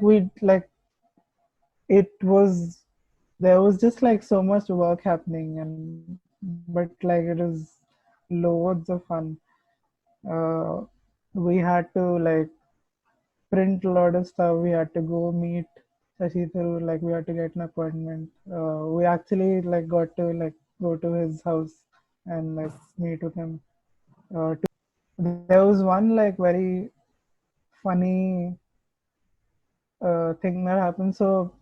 we like it was there was just like so much work happening, and but like it was loads of fun. Uh, we had to like print a lot of stuff. We had to go meet Shashi Tharoor, like we had to get an appointment. We actually like got to like go to his house and like meet with him. There was one like very funny thing that happened. So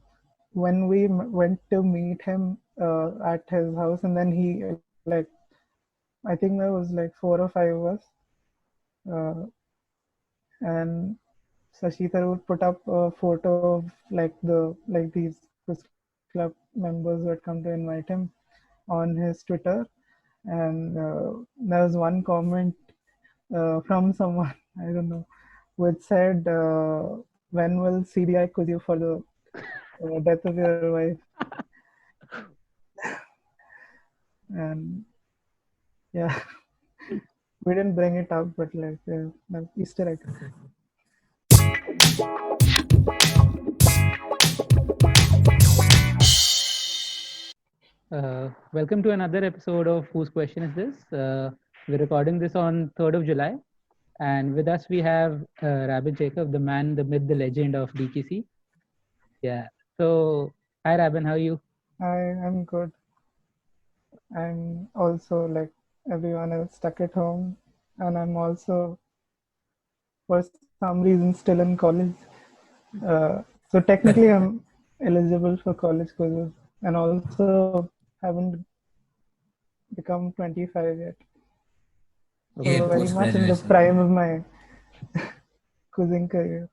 when we went to meet him at his house, and then he like I think there was like four or five of us, uh, and Shashi Tharoor put up a photo of like these Quiz Club members who had come to invite him on his Twitter, and there was one comment from someone I don't know, which said, "When will CBI quiz you for the death of your wife?" And yeah, we didn't bring it up, but like Easter egg. Welcome to another episode of Whose Question Is This? We're recording this on 3rd of July, and with us we have Rabin Jacob, the man, the myth, the legend of DTC. Yeah. So, hi Rabin, how are you? I'm good. I'm also like everyone else stuck at home, and I'm also for some reason still in college. So technically, I'm eligible for college quizzes, and also haven't become 25 yet. Okay. So Yeah, very post much in the graduation. prime of my quizzing career.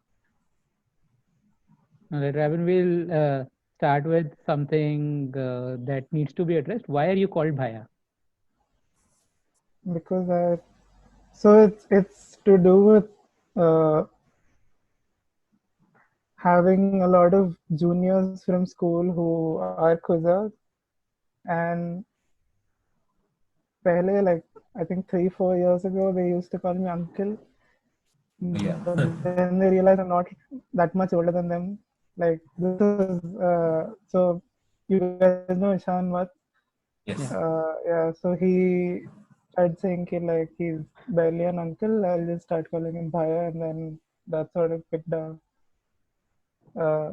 All right, Rabin, we'll start with something that needs to be addressed. Why are you called Bhaya? Because I so it's to do with uh, having a lot of juniors from school who are quizzers, and pehle like I think 3 4 years ago they used to call me uncle, Yeah. but then they realized I'm not that much older than them. Like this was so you guys know Ishan what? Yeah. Yes. Yeah, so he started saying ki, like he's barely an uncle. I'll just start calling him Bhaya, and then that sort of picked up. Uh,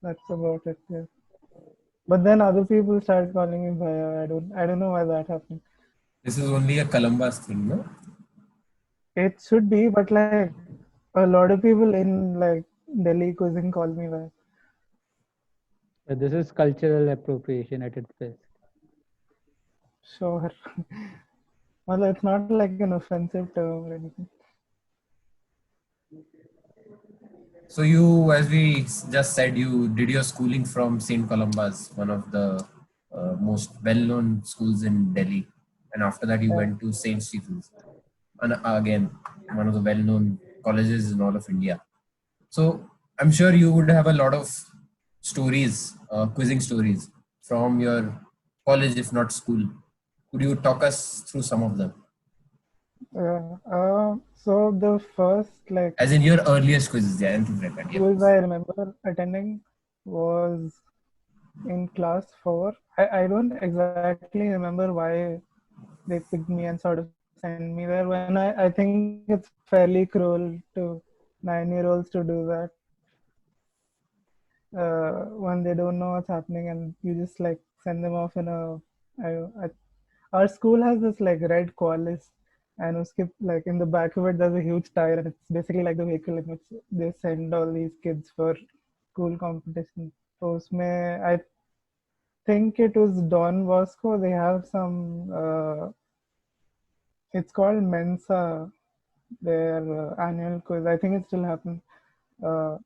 that's about it. Yeah. But then other people started calling me Bhaya. I don't know why that happened. This is only a Columbus thing, no? It should be, but like a lot of people in like Delhi cuisine call me that. This is cultural appropriation at its best. Sure. Well, it's not like an offensive term or anything. So you, as we just said, you did your schooling from St. Columba's, one of the most well-known schools in Delhi, and after that you Yeah. went to St. Stephen's, and again one of the well-known colleges in all of India. So I'm sure you would have a lot of stories, quizzing stories from your college, if not school. Could you talk us through some of them? Yeah. So the first like As in your earliest quizzes, yeah, and things like that. Yeah. quiz I remember attending was in class four. I don't exactly remember why they picked me and sort of sent me there when I think it's fairly cruel to 9-year-olds to do that when they don't know what's happening, and you just like send them off in a our school has this like red Qualis, and uske, like in the back of it there's a huge tire, and it's basically like the vehicle in which they send all these kids for school competition. So usme, I think it was Don Bosco. They have some. It's called Mensa. Their annual quiz. I think it still happens. Uh,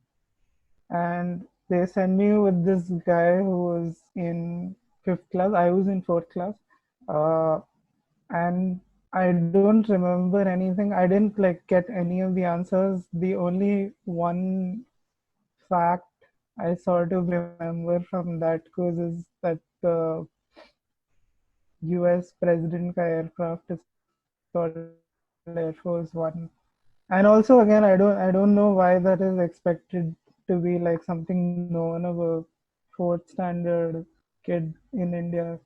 and they sent me with this guy who was in fifth class. I was in fourth class, uh, and I don't remember anything. I didn't like get any of the answers. The only one fact I sort of remember from that quiz is that the U.S. president ka aircraft is called Air Force One, And also again, I don't know why that is expected to be like something known of a fourth standard kid in India.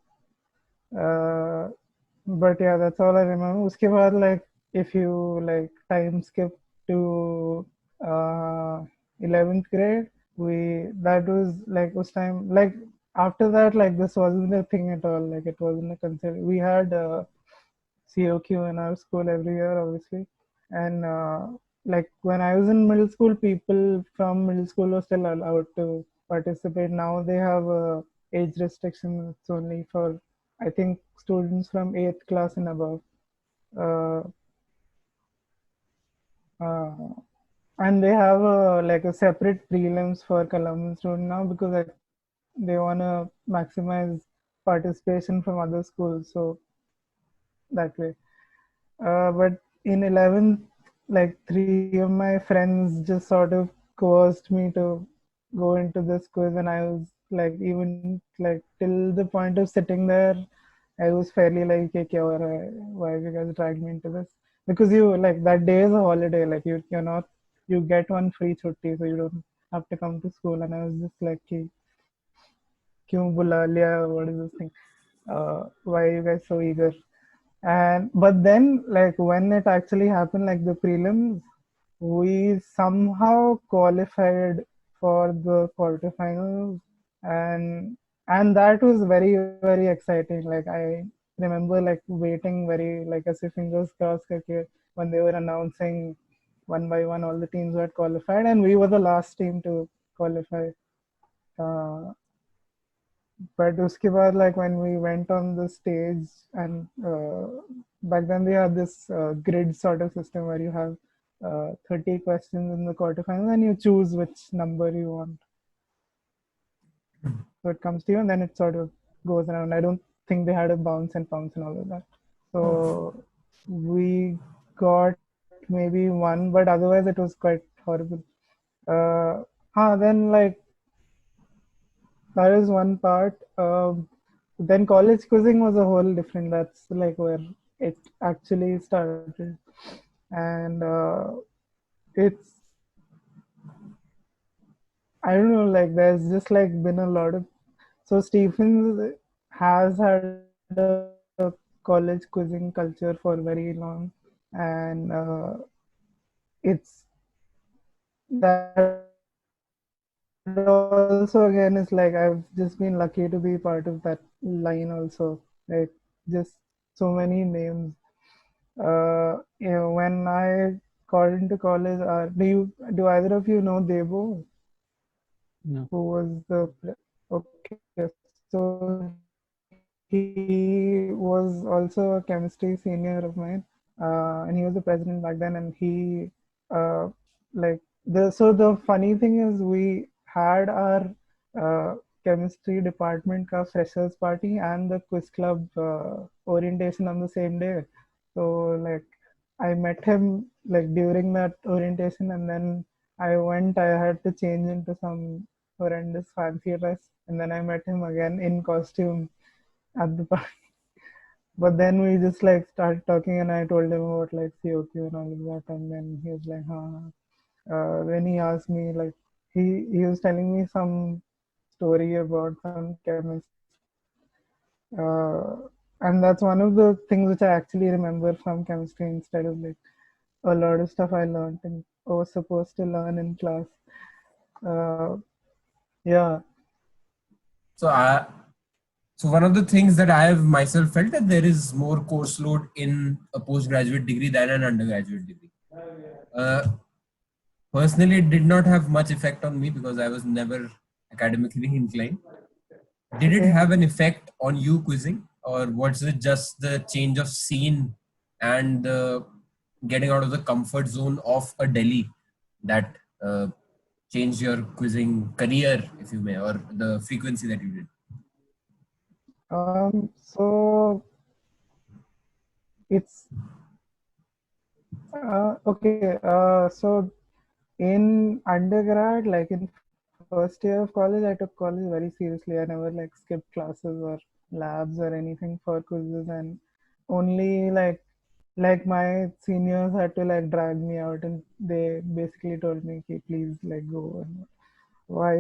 Uh, but yeah, that's all I remember. Uske baad, like, if you like time skip to uh, 11th grade, that was like us time, like after that, like this wasn't a thing at all. Like it wasn't a concept. We had COQ in our school every year, obviously. And like when I was in middle school, people from middle school were still allowed to participate. Now they have a age restriction. It's only for, I think, students from eighth class and above. Uh, uh, and they have like a separate prelims for Columbian student now because they want to maximize participation from other schools. So that way. But in 11th, like three of my friends just sort of coerced me to go into this quiz, and I was like, even like till the point of sitting there, I was fairly like, "Okay, kya ho raha hai? Why have you guys dragged me into this?" Because you like that day is a holiday, like you're not, you get one free chutti, so you don't have to come to school. And I was just like, "Ki, kyun bula liya? What is this thing? Why are you guys so eager?" And but then, like when it actually happened, like the prelims, we somehow qualified for the quarterfinals, and that was very very exciting. Like I remember like waiting very like as if fingers crossed karke, when they were announcing one by one all the teams who had qualified, and we were the last team to qualify. Uh, but uske baad, like when we went on the stage, and back then they had this grid sort of system where you have 30 questions in the quarterfinals and you choose which number you want. So it comes to you and then it sort of goes around. I don't think they had a bounce and pounce and all of that. So we got maybe one, but otherwise it was quite horrible. Then like that is one part. Then college quizzing was a whole different. That's like where it actually started, and it's, I don't know. Like there's just like been a lot of, so Stephens has had a college quizzing culture for very long, and it's that also again is like I've just been lucky to be part of that line also. Like just so many names. When I got into college, do either of you know Debo, No. who was okay? So he was also a chemistry senior of mine, and he was the president back then. And he, like the funny thing is, we had our uh, chemistry department ka freshers party and the quiz club orientation on the same day. So like I met him like during that orientation, and then I had to change into some horrendous fancy dress, and then I met him again in costume at the party. But then we just like started talking, and I told him about like COQ and all of that, and then he was like, huh. Then he asked me like he was telling me some story about some chemist, uh, and that's one of the things which I actually remember from chemistry instead of like a lot of stuff I learned and was supposed to learn in class. Uh, yeah. So so one of the things that I have myself felt that there is more course load in a postgraduate degree than an undergraduate degree. Uh, Personally, it did not have much effect on me because I was never academically inclined. Did it Okay. have an effect on you quizzing, or was it just the change of scene and the getting out of the comfort zone of a Delhi that changed your quizzing career, if you may, or the frequency that you did? So it's okay. So in undergrad, like in first year of college, I took college very seriously. I never like skipped classes or labs or anything for quizzes, and only like like my seniors had to like drag me out, and they basically told me, "Ki, please like go." And why?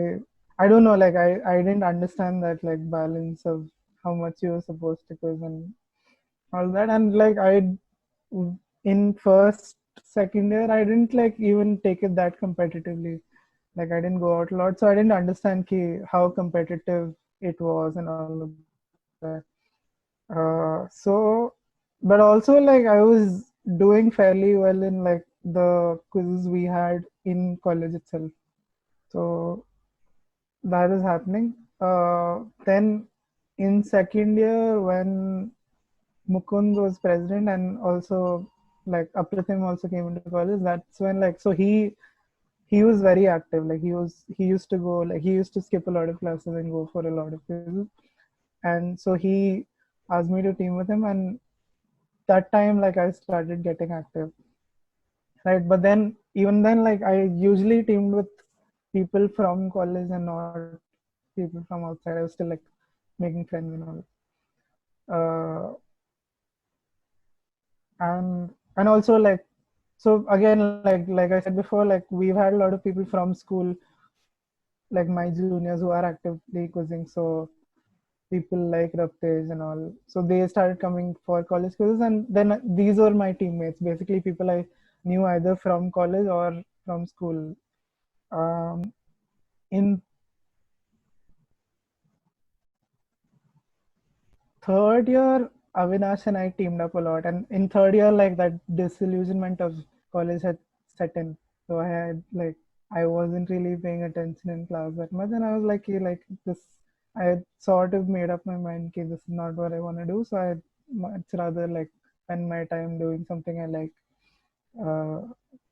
I don't know. Like I didn't understand that like balance of how much you were supposed to quiz and all that. And like in first, second year, I didn't like even take it that competitively. Like I didn't go out a lot, so I didn't understand how competitive it was and all of that. So, but also like I was doing fairly well in like the quizzes we had in college itself. So that is happening. Then in second year, when Mukund was president, and also like Apratim also came into college, that's when like so he was very active. Like he used to go, like he used to skip a lot of classes and go for a lot of quizzes. And so he asked me to team with him, and that time like I started getting active, right? But then even then, like I usually teamed with people from college and not people from outside. I was still like making friends and all. And also like, so again, like I said before, like we've had a lot of people from school, like my juniors who are actively quizzing. So people like Raptesh and all. So they started coming for college quizzes, and then these were my teammates, basically people I knew either from college or from school. In third year, Avinash and I teamed up a lot, and in third year, like that disillusionment of college had set in. So I had like I wasn't really paying attention in class that much, and I was like, like this. I had sort of made up my mind, okay, this is not what I want to do. So I'd much rather like spend my time doing something I like. Uh,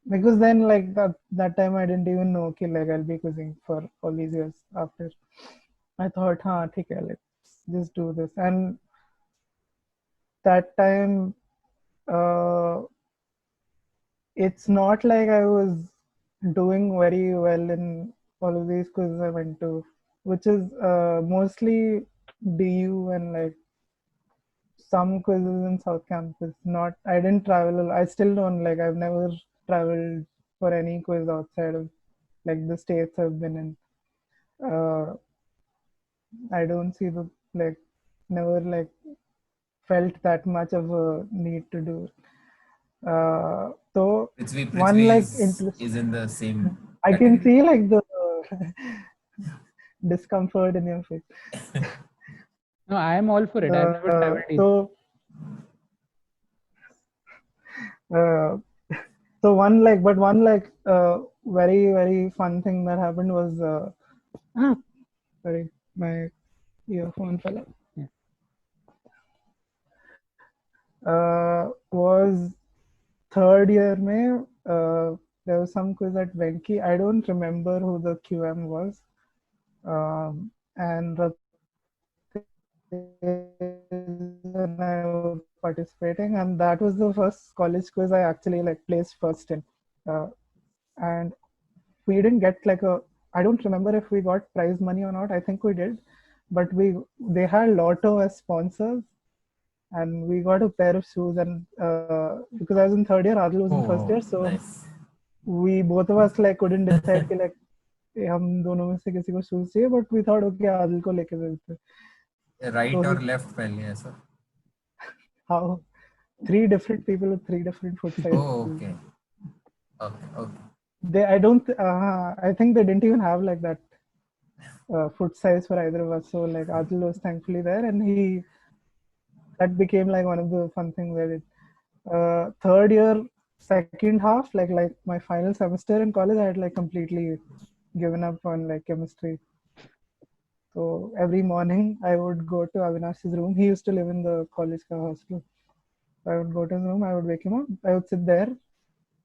because then like that time I didn't even know, okay, like I'll be quizzing for all these years after. I thought, okay, let's just do this. And that time, uh, it's not like I was doing very well in all of these quizzes I went to, which is mostly DU and like some quizzes in South Campus. Not, I didn't travel. I still don't like. I've never traveled for any quiz outside of like the states I've been in. Uh, I don't see the like never like felt that much of a need to do. So one Prithvi like interest, is in the same I can category. see like the discomfort in your face. No, I am all for it. I've never traveled either. So uh, so one like, but one like very fun thing that happened was sorry, my earphone fell out. Yeah. Was third year mein, there was some quiz at Venki. I don't remember who the QM was. And and I were participating, and that was the first college quiz I actually like placed first in. Uh, and we didn't get like a, I don't remember if we got prize money or not. I think we did, but they had Lotto as sponsors, and we got a pair of shoes. And because I was in third year, Adil was in first year, so Nice. we both of us like couldn't decide कि like हम दोनों में से किसी को shoes चाहिए, but we thought okay Adil को लेके देते. Right So or left पहले ऐसा? how three different people with three different foot sizes. Oh, okay. Okay. They I don't I think they didn't even have like that foot size for either of us. So like Adil was thankfully there, and that became like one of the fun things I did. Third year, second half, like my final semester in college, I had like completely given up on like chemistry. So every morning I would go to Avinash's room. He used to live in the college ka hostel. So I would go to his room. I would wake him up. I would sit there.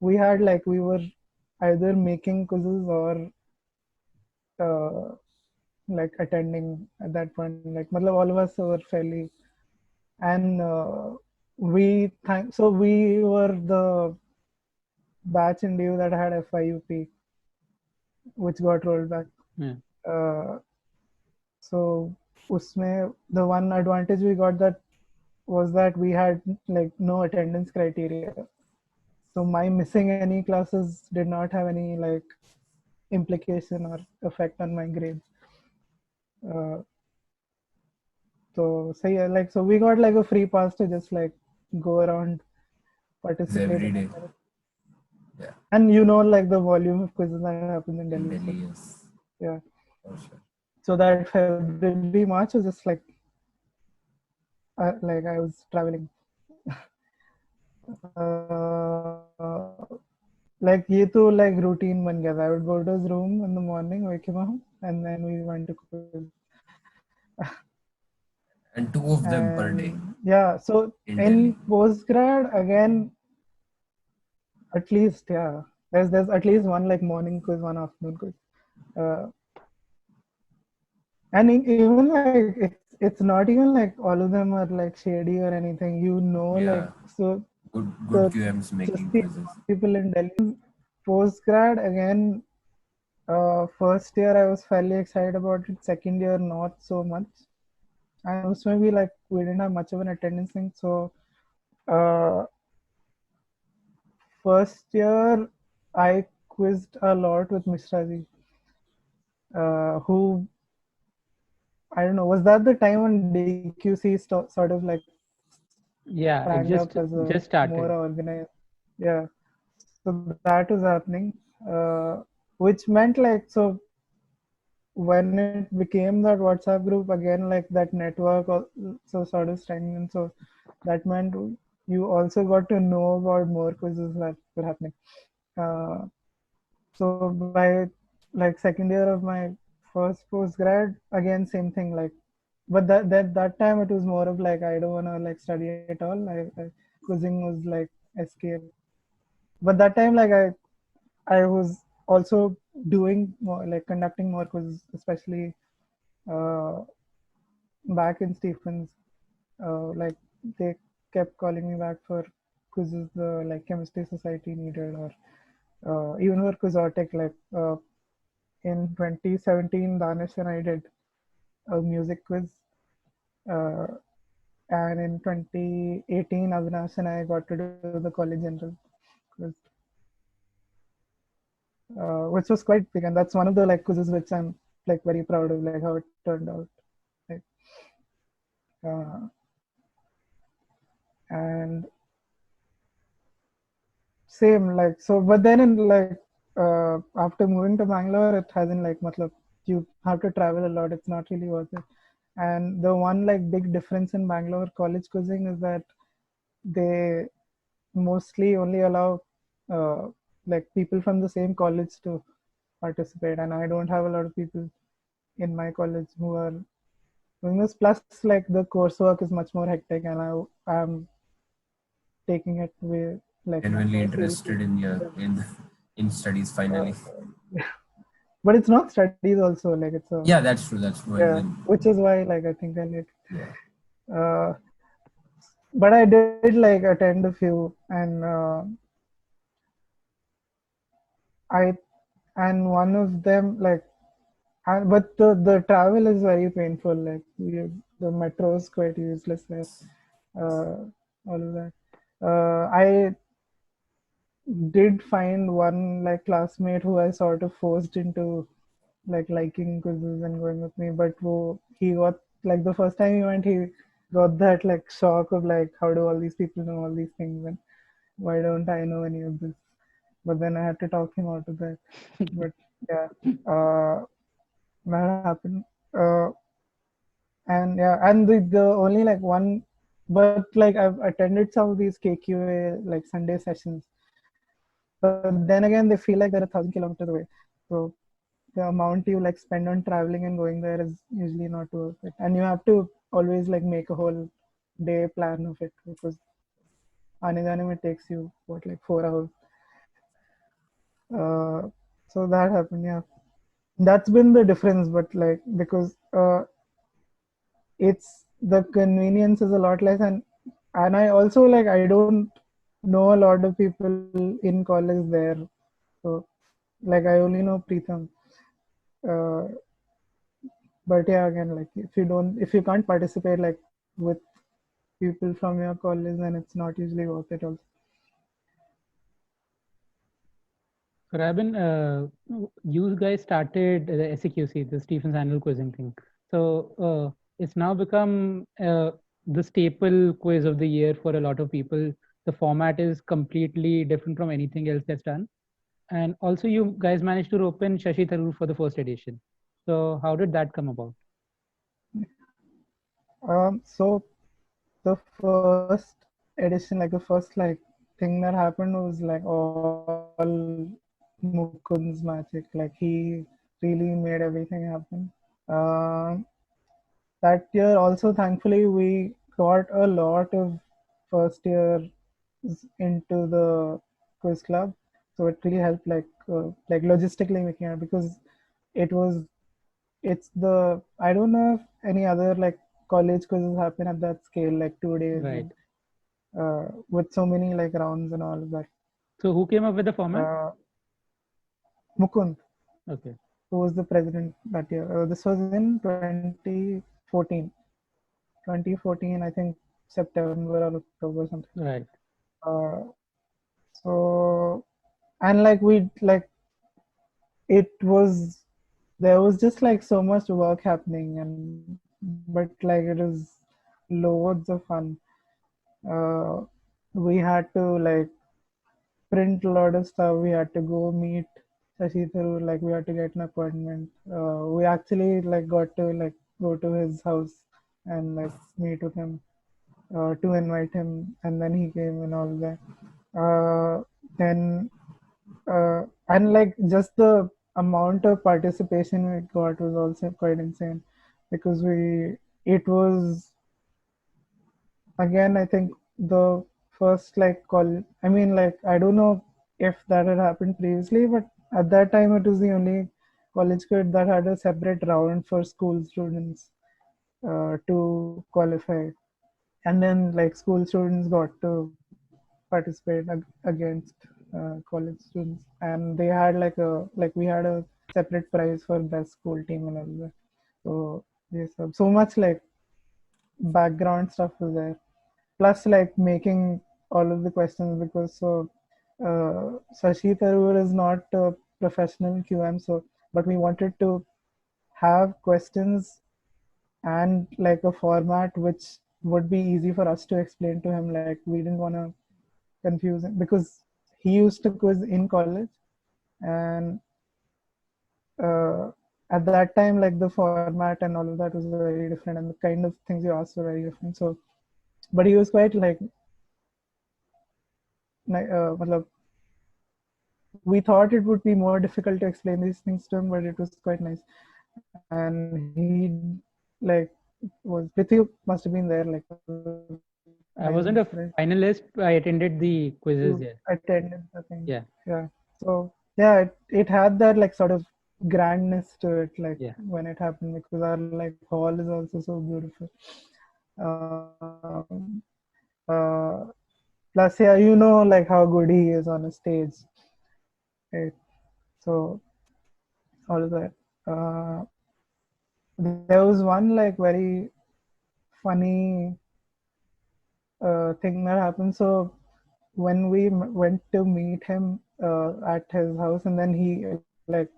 We were either making quizzes or uh, like attending at that point. Like, matlab all of us were fairly, and so we were the batch in DU that had FIUP, which got rolled back. Yeah. So usme the one advantage we got, that was that we had like no attendance criteria. So my missing any classes did not have any like implication or effect on my grades. Uh, so yeah, like so we got like a free pass to just like go around, Quiz participate every in day. it. Yeah, And you know like the volume of quizzes that happens in in Delhi. So Delhi, yes, yeah. for sure. So that February, March was just like I was traveling. Like ये तो like routine बन गया था. I would go to his room in the morning, wake him up, and then we went to quiz. And two of them per day And yeah, so in in Delhi. postgrad again, at least yeah, there's at least one like morning quiz, one afternoon quiz. Uh, and even like it's not even like all of them are like shady or anything. You know, like Yeah, so good the QMs just making the quizzes. people in Delhi. Postgrad again, first year I was fairly excited about it. Second year not so much. And also maybe like we didn't have much of an attendance thing. So uh, first year I quizzed a lot with Mishra ji, who I don't know. Was that the time when DQC sort of like Yeah, it sprang up as a just more started. organized? Yeah. So that was happening, which meant like so when it became that WhatsApp group again, like that network so sort of strengthened. So that meant you also got to know about more quizzes that were happening. Uh, so by like second year of my first postgrad, again same thing. Like, but that time it was more of like I don't want to like study at all. Quizzing was like escape. But that time like I was also doing more like conducting more quizzes, especially uh, back in Stephens. Like they kept calling me back for quizzes the like chemistry society needed, or even for Quizotech. Like in 2017, Danish and I did a music quiz, uh, and in 2018, Avinash and I got to do the college general quiz, which was quite big, and that's one of the like quizzes which I'm like very proud of, like how it turned out. Like, uh, and same like so, but then in like after moving to Bangalore, it hasn't like matlab, you have to travel a lot. It's not really worth it. And the one like big difference in Bangalore college quizzing is that they mostly only allow uh, like people from the same college to participate, and I don't have a lot of people in my college who are doing this. Plus, like the coursework is much more hectic, and I'm taking it way like much Genuinely more interested seriously. in your Yeah. in studies finally. But it's not studies also, like it's a Yeah, that's true. That's true. And yeah, then which is why like I think I need yeah, uh but I did like attend a few, and I and one of them like and but the travel is very painful, like the metro is quite useless there, uh all of that. I did find one like classmate who I sort of forced into like liking quizzes and going with me, but he got like the first time he went, he got that like shock of like how do all these people know all these things, and why don't I know any of this? But then I had to talk him out of that. But yeah, uh, that happened. Uh, and yeah, and the only like one, but like I've attended some of these KQA like Sunday sessions, but then again they feel like they're 1,000 kilometers away. So the amount you like spend on traveling and going there is usually not worth it, and you have to always like make a whole day plan of it, because aane jaane mein takes you what like 4 hours. So that happened, yeah. That's been the difference, but like because it's the convenience is a lot less, and I also like I don't know a lot of people in college there, so like I only know Preetham. Uh, but yeah, again, like if you can't participate like with people from your college, and it's not usually worth it also. Rabin, you guys started the SEQC, the Stephen's annual quizzing thing. So it's now become the staple quiz of the year for a lot of people. The format is completely different from anything else that's done. And also, you guys managed to rope in Shashi Tharoor for the first edition. So how did that come about? So the first edition, like the first like thing that happened was like all Mukund's magic. Like he really made everything happen. That year also, thankfully, we got a lot of first year into the quiz club, so it really helped like logistically making it, because it was it's the I don't know if any other like college quizzes happen at that scale, like 2 days, Right. with so many like rounds and all of that. So who came up with the format? Mukund, Okay. who was the president that year. This was in 2014. 2014, I think September or October something. Right. So, and like we like it was there was just like so much work happening, and but like it was loads of fun. We had to like print a lot of stuff. We had to go meet Shashi Tharoor, like we had to get an appointment. We actually like got to like go to his house and like meet with him, to invite him, and then he came and all that. Then and like just the amount of participation we got was also quite insane, because it was again, I think the first like call. I mean, like I don't know if that had happened previously, but at that time it was the only college quiz that had a separate round for school students to qualify, and then like school students got to participate against college students, and they had like we had a separate prize for best school team and all that. So yes, so much like background stuff was there, plus like making all of the questions, because Shashi Tharoor is not a professional QM, so but we wanted to have questions and like a format which would be easy for us to explain to him. Like we didn't want to confuse him, because he used to quiz in college, and uh, at that time like the format and all of that was very different, and the kind of things you asked were very different. So but he was quite matlab, we thought it would be more difficult to explain these things to him, but it was quite nice. And he like was Prithvi must have been there, like I wasn't a right? finalist. I attended the quizzes. You Yeah. attended the thing. Yeah. So yeah, it had that like sort of grandness to it, like Yeah. when it happened, because our like hall is also so beautiful. Um, uh, Plus, yeah, you know, like how good he is on a stage, right? So all of that. There was one like very funny thing that happened. So when we went to meet him at his house, and then he like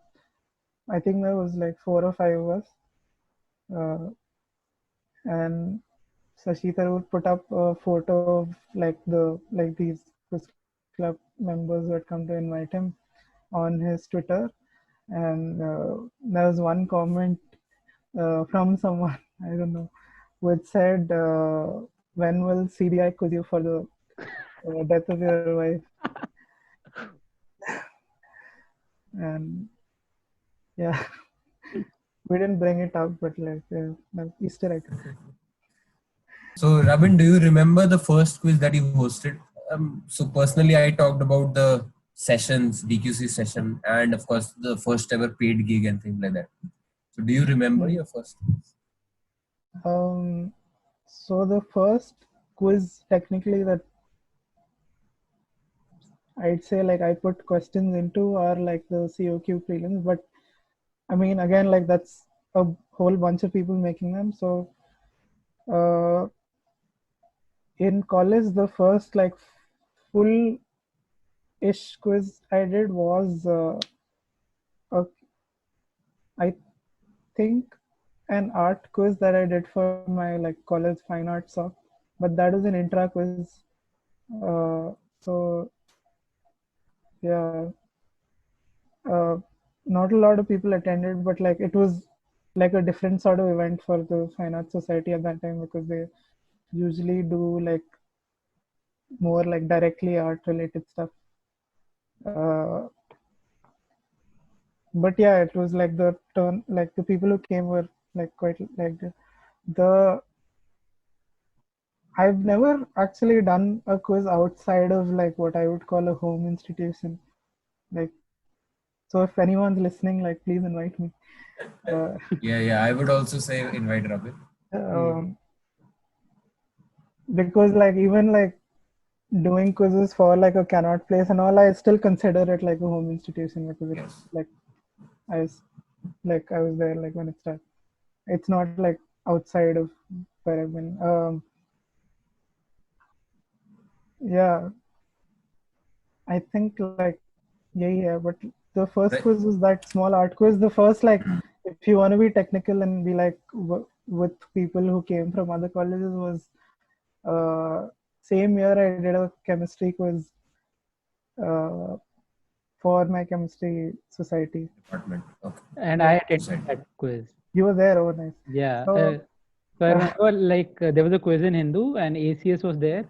I think there was like 4 or 5 of us, uh, and Shashi Tharoor put up a photo of like these Quiz Club members who had come to invite him on his Twitter, and there was one comment from someone I don't know, which said, "When will CBI quiz you for the death of your wife?" And yeah, we didn't bring it up, but like Easter egg. So, Rabin, do you remember the first quiz that you hosted? So, personally, I talked about the sessions, DQC session, and of course, the first ever paid gig and things like that. So, do you remember your first quiz? So the first quiz, technically, that I'd say like I put questions into are like the COQ prelims, but I mean, again, like that's a whole bunch of people making them. So uh, in college, the first like full-ish quiz I did was a, I think an art quiz that I did for my like college fine arts talk, but that was an intra quiz. So yeah, uh, not a lot of people attended, but like it was like a different sort of event for the Fine Arts Society at that time because they usually do like more like directly art related stuff. Uh, but yeah, it was like the turn, like the people who came were like quite like the I've never actually done a quiz outside of like what I would call a home institution. Like, so if anyone's listening, like please invite me. Yeah. I would also say invite Ravi. Um, because like even like doing quizzes for like a cannot place and all, I still consider it like a home institution because it's Yes. like I was I was there like when it started. It's not like outside of where I've been. Yeah, I think like yeah. But the first Right. quiz was that small art quiz. The first like if you want to be technical and be like with people who came from other colleges was same year I did a chemistry quiz uh, for my chemistry society. Department. Okay. And I Yeah, attended Society. that quiz. you were there. Oh, nice. Yeah. So So I remember like there was a quiz in Hindu and ACS was there,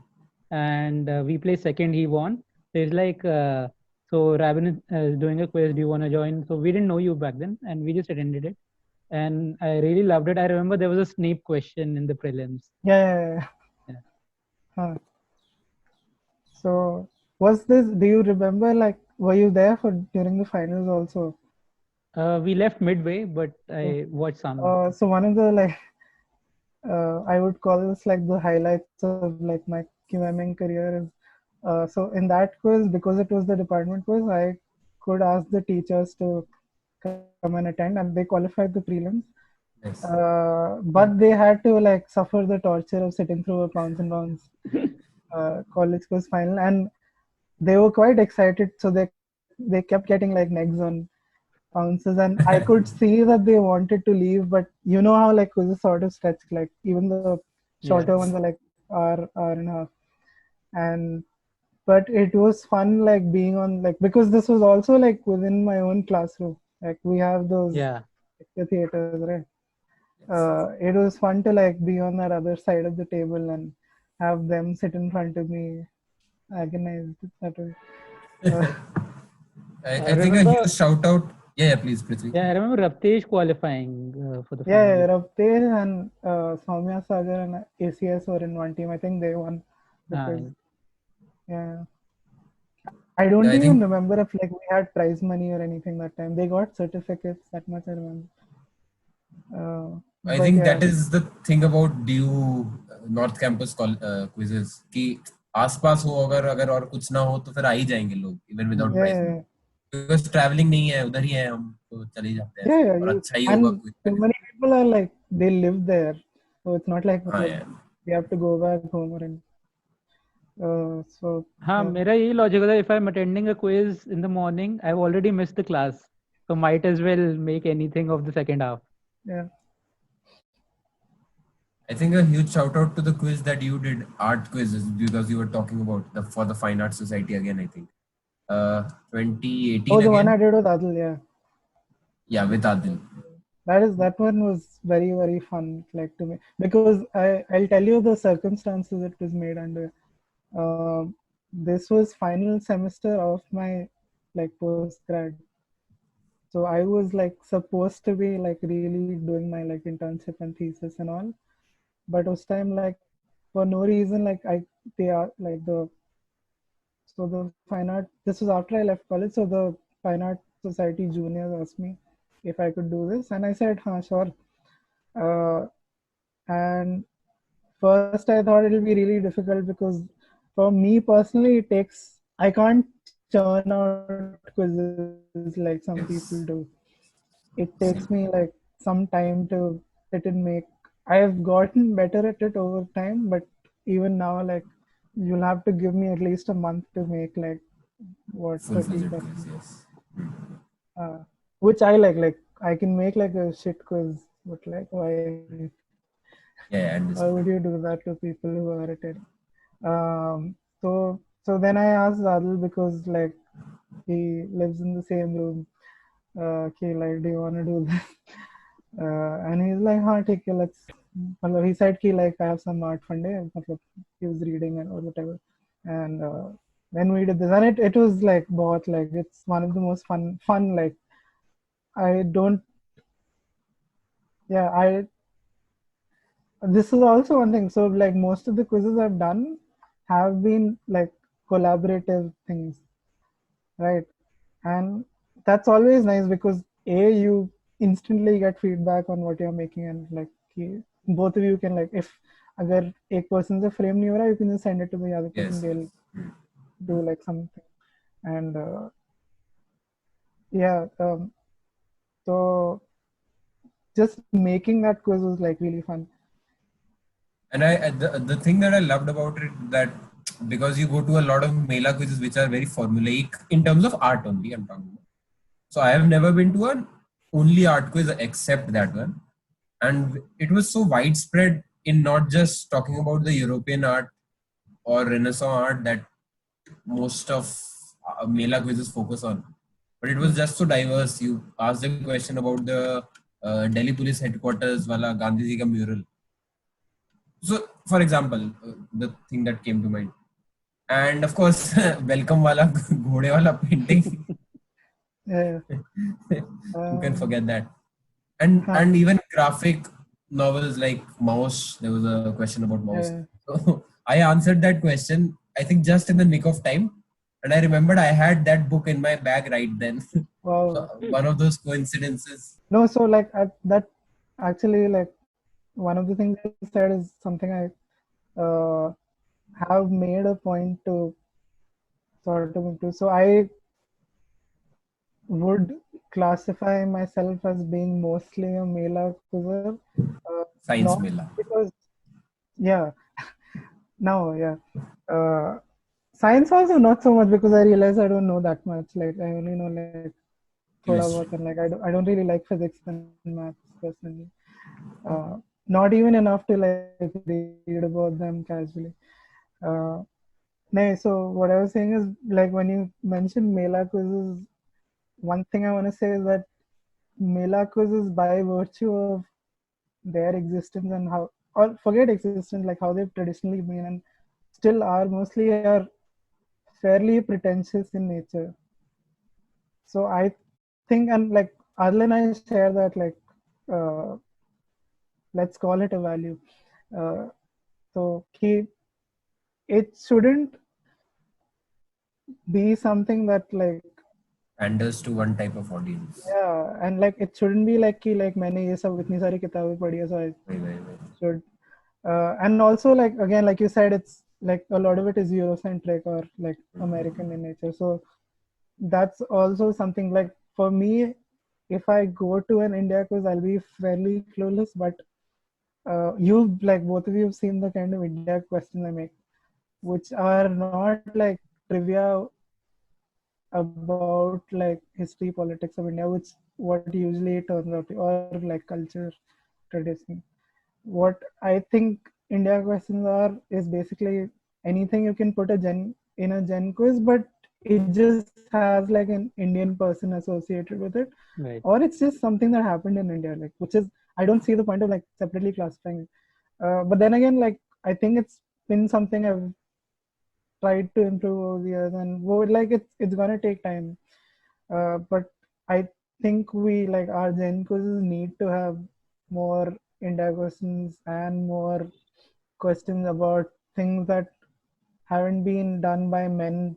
and we placed second. He won. So it's like, so Rabin is doing a quiz. Do you want to join? So we didn't know you back then, and we just attended it, and I really loved it. I remember there was a Snape question in the prelims. yeah. Yeah. Huh. So was this? Do you remember? Like, were you there for during the finals also? We left midway, but I watched some. So one of the like I would call this like the highlights of like my QMing career is so in that quiz because it was the department quiz I could ask the teachers to come and attend and they qualified the prelims. Yes. But they had to like suffer the torture of sitting through a pounds and pounds college quiz final and they were quite excited so they kept getting like negs on pounces and I could see that they wanted to leave but you know how like quizzes sort of stretch like even the Yeah. shorter ones are like hour and a half and but it was fun like being on like because this was also like within my own classroom like we have those Yeah. lecture theaters right it was fun to like be on that other side of the table and have them sit in front of me agonized that way uh, I I think a remember. huge shout out. Yeah, please, Prithvi. Yeah, I remember Raptesh qualifying for the yeah final. Raptesh and Soumya Sagar and ACS were in one team I think they won the quiz Uh, yeah I don't Yeah, I even think remember if like we had prize money or anything that time. They got certificates, that much I remember. I But think yeah, that is the thing about DU north campus quizzes कि आसपास हो अगर अगर और कुछ ना हो तो फिर आ ही जाएंगे लोग even without prize money yeah, because travelling नहीं है उधर ही है हम तो चले ही जाते हैं yeah, ऐसे yeah. और You अच्छा ही होगा and क्विज too पहले many people are like they live there, so it's not like हाँ यार we have to go back home or anything. So हाँ, yeah, मेरा यही लॉजिक था. If I'm attending a quiz in the morning, I've already missed the class, so might as well make anything of the second half. yeah. I think a huge shout out to the quiz that you did art quizzes because you were talking about the for the Fine Arts Society again I think 2018 Oh, the one again I did with Adil, yeah. yeah with Adil That one was very fun, like to me because I'll tell you the circumstances it was made under. Um, this was final semester of my like postgrad. So I was like supposed to be like really doing my like internship and thesis and all, but was time like for no reason like they are like the so the fine art this was after I left college so the fine art society juniors asked me if I could do this and I said sure uh, and first I thought it'll be really difficult because for me personally it takes I can't churn out quizzes like some people yes do. It takes same me like some time to sit and make. I have gotten better at it over time, but even now, like you'll have to give me at least a month to make like what 30 Full-fledged quiz, questions. yes. Which I like I can make like a shit quiz, but like Yeah, I why understand. would you do that to people who are at it? So then I asked Adil because like he lives in the same room. Okay, like, do you want to do this? And he's like, हाँ ठीक है, let's. मतलब he said कि like I have some art fund है, मतलब he was reading and or whatever, and then we did this, and it was like बहुत like it's one of the most fun like I don't yeah I this is also one thing. So like most of the quizzes I've done have been like collaborative things, right? And that's always nice because you instantly get feedback on what you're making, and like both of you can like if अगर एक person से frame नहीं हो रहा, you can just send it to the other person. Yes. They'll do like something, and yeah. So just making that quiz was like really fun. And the thing that I loved about it that because you go to a lot of Mela quizzes which are very formulaic in terms of art only, I'm talking about. So I have never been to an only art quiz except that one. And it was so widespread in not just talking about the European art or Renaissance art that most of Mela quizzes focus on. But it was just so diverse. You asked a question about the Delhi Police Headquarters wala Gandhi Ji ka mural. So, for example, the thing that came to mind, and of course, welcome wala घोड़े wala painting. Yeah. Who can forget that? And even graphic novels like Mouse. There was a question about Mouse. Yeah. So I answered that question. I think just in the nick of time, and I remembered I had that book in my bag right then. Wow. So one of those coincidences. No, so like that actually like one of the things you said is something I have made a point to sort of improve. So I would classify myself as being mostly a Mela quizzer. Science Not Mela. because, yeah, no, yeah. Science also not so much because I realize I don't know that much. Like I only know like thoda Chemistry. bahut, and like I don't really like physics and maths personally. Not even enough to like read about them casually. Uh, no, so what I was saying is like when you mentioned Mela quizzes, one thing I want to say is that Mela quizzes by virtue of their existence and how, or forget existence, like how they've traditionally been and still are mostly are fairly pretentious in nature. So I think, and like Adil and I share that like, uh, let's call it a value. Uh, so it shouldn't be something that like Panders to one type of audience. yeah, and like it shouldn't be like कि like मैंने ये सब इतनी सारी किताबें पढ़ी है, so I Right. should and also like again like you said, it's like a lot of it is Eurocentric or like American in nature, so that's also something like for me, if I go to an India quiz I'll be fairly clueless, but you like both of you have seen the kind of India questions I make, which are not like trivia about like history, politics of India, which what usually it turns out to, or like culture, tradition. What I think India questions are is basically anything you can put a gen in a gen quiz, but it just has like an Indian person associated with it, Right. or it's just something that happened in India, like which is I don't see the point of like separately classifying it. But then again, like I think it's been something I've tried to improve over the years, and like it's gonna take time. But I think we like our Gen quizzes need to have more India questions and more questions about things that haven't been done by men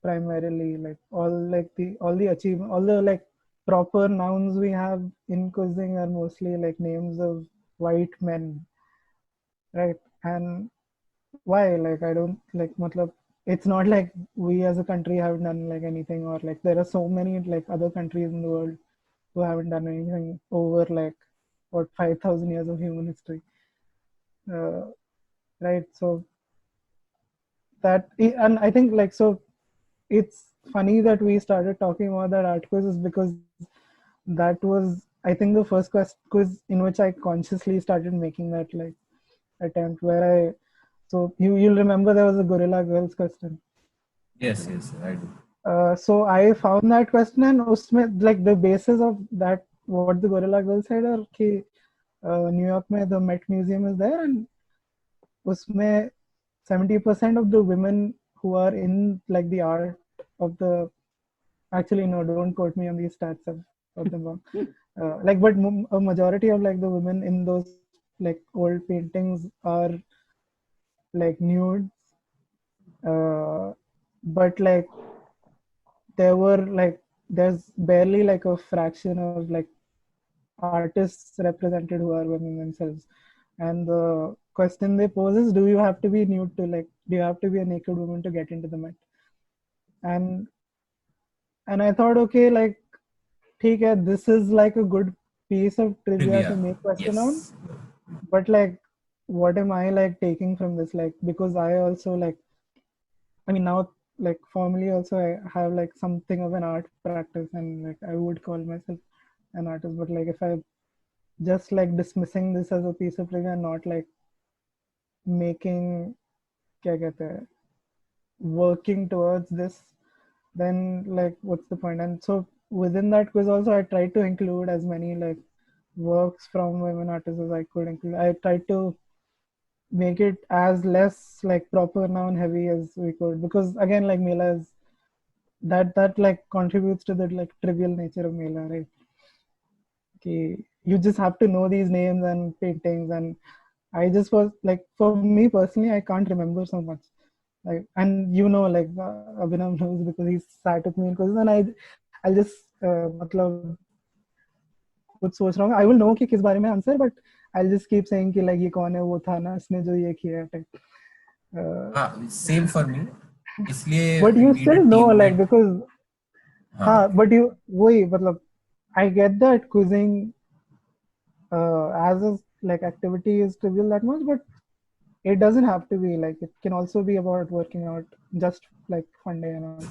primarily. Like all the achievement, all the like proper nouns we have in quizzing are mostly like names of white men, right? And why? Like I don't like matlab, it's not like we as a country haven't done like anything, or like there are so many like other countries in the world who haven't done anything over like what 5,000 years of human history, uh, right? So and I think like, so it's funny that we started talking about that art quiz is because that was, I think, the first quiz in which I consciously started making that like attempt where so you'll remember there was a Gorilla Girls question. Yes, I do. So I found that question, and उसमें like the basis of that, what the Gorilla Girls said are कि New York में the Met Museum is there, and उसमें 70% of the women who are in like the art of the, actually no, don't quote me on these stats of them wrong. Like, but a majority of like the women in those like old paintings are like nude, but like there's barely like a fraction of like artists represented who are women themselves. And the question they pose is, do you have to be nude to like, do you have to be a naked woman to get into the Met? And I thought, okay, like, ठीक है, this is like a good piece of trivia to make question on. Yes. But like, what am I like taking from this? Like, because I also like, I mean, now like formally also I have like something of an art practice, and like I would call myself an artist. But like, if I just like dismissing this as a piece of trivia and not like making, क्या कहते हैं, working towards this, then like what's the point? And so within that quiz also I tried to include as many like works from women artists as I could include. I tried to make it as less like proper noun heavy as we could, because again, like Mela is that like contributes to the like trivial nature of Mela, right? Okay, you just have to know these names and paintings, and I just was like, for me personally, I can't remember so much. Like, and you know, like Abhinav knows because he sat with me in quizzes, and I'll just मतलब कुछ सोच रहा हूँ, I will know कि किस बारे में answer, but I'll just keep saying कि like ये कौन है, वो था ना, इसने जो ये किया है. Same for me. इसलिए But you still know like, because but you वही मतलब, I get that quizzing as a like activity is trivial that much, but it doesn't have to be like, it can also be about working out, just like fun day and all.